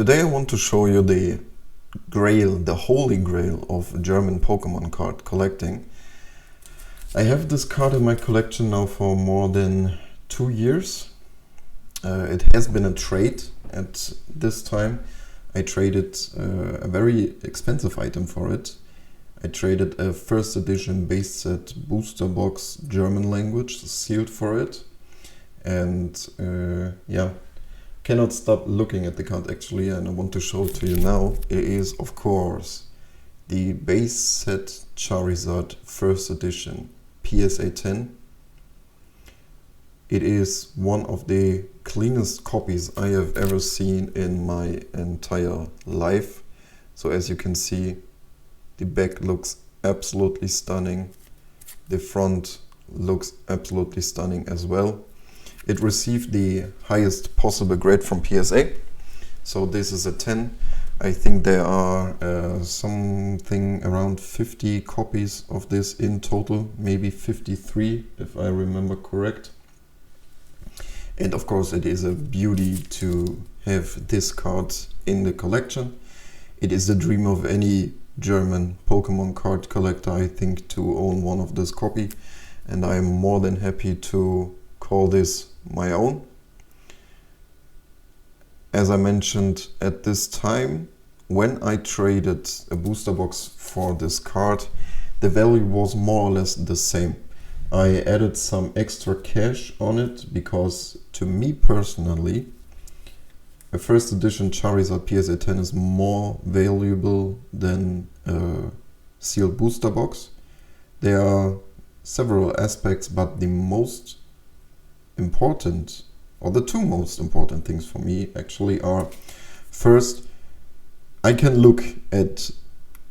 Today I want to show you the Grail, the holy grail of German Pokemon card collecting. I have this card in my collection now for more than 2 years. It has been a trade at this time. I traded a very expensive item for it. I traded a first edition base set booster box German language sealed for it. And yeah, cannot stop looking at the card actually, and I want to show it to you now. It is of course the base set Charizard first edition PSA 10. It is one of the cleanest copies I have ever seen in my entire life. So as you can see, the back looks absolutely stunning. The front looks absolutely stunning as well. It received the highest possible grade from PSA. So this is a 10. I think there are something around 50 copies of this in total, maybe 53 if I remember correct. And of course it is a beauty to have this card in the collection. It is the dream of any German Pokemon card collector, I think, to own one of this copy. And I am more than happy to call this my own. As I mentioned, at this time, when I traded a booster box for this card, the value was more or less the same. I added some extra cash on it because, to me personally, a first edition Charizard PSA 10 is more valuable than a sealed booster box. There are several aspects, but the most important, or the two most important things for me actually are, first, I can look at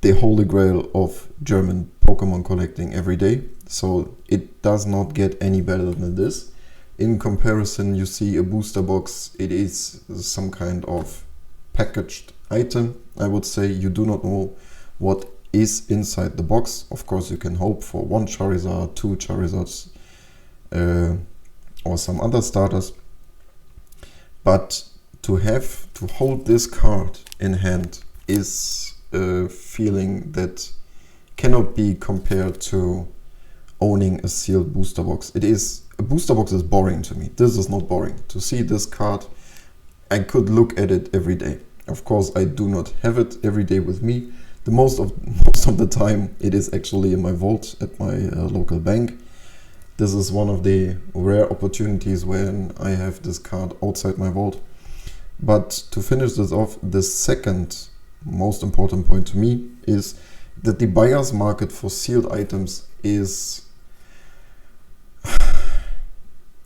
the holy grail of German Pokemon collecting every day, so it does not get any better than this. In comparison, you see a booster box, it is some kind of packaged item. I would say you do not know what is inside the box. Of course, you can hope for 1 Charizard, 2 Charizards, or some other starters. But to hold this card in hand is a feeling that cannot be compared to owning a sealed booster box. A booster box is boring to me. This is not boring. To see this card, I could look at it every day. Of course, I do not have it every day with me. Most of the time it is actually in my vault at my local bank. This is one of the rare opportunities when I have this card outside my vault. But to finish this off, the second most important point to me is that the buyer's market for sealed items is...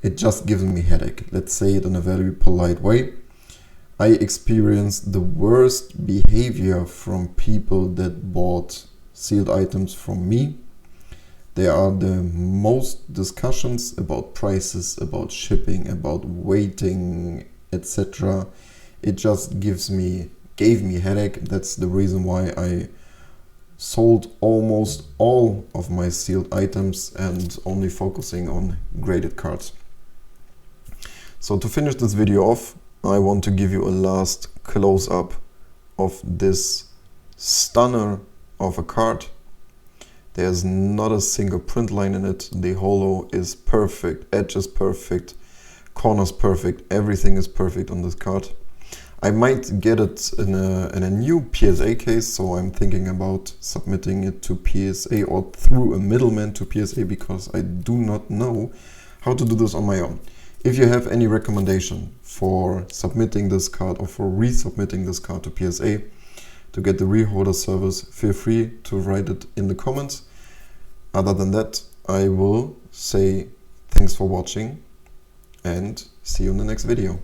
it just gives me headache. Let's say it in a very polite way. I experienced the worst behavior from people that bought sealed items from me. There are the most discussions about prices, about shipping, about waiting, etc. It just gave me headache. That's the reason why I sold almost all of my sealed items and only focusing on graded cards. So to finish this video off, I want to give you a last close-up of this stunner of a card. There's not a single print line in it. The holo is perfect, edge is perfect, corners perfect, everything is perfect on this card. I might get it in a new PSA case, so I'm thinking about submitting it to PSA or through a middleman to PSA, because I do not know how to do this on my own. If you have any recommendation for submitting this card or for resubmitting this card to PSA to get the reholder service, feel free to write it in the comments. Other than that, I will say thanks for watching and see you in the next video.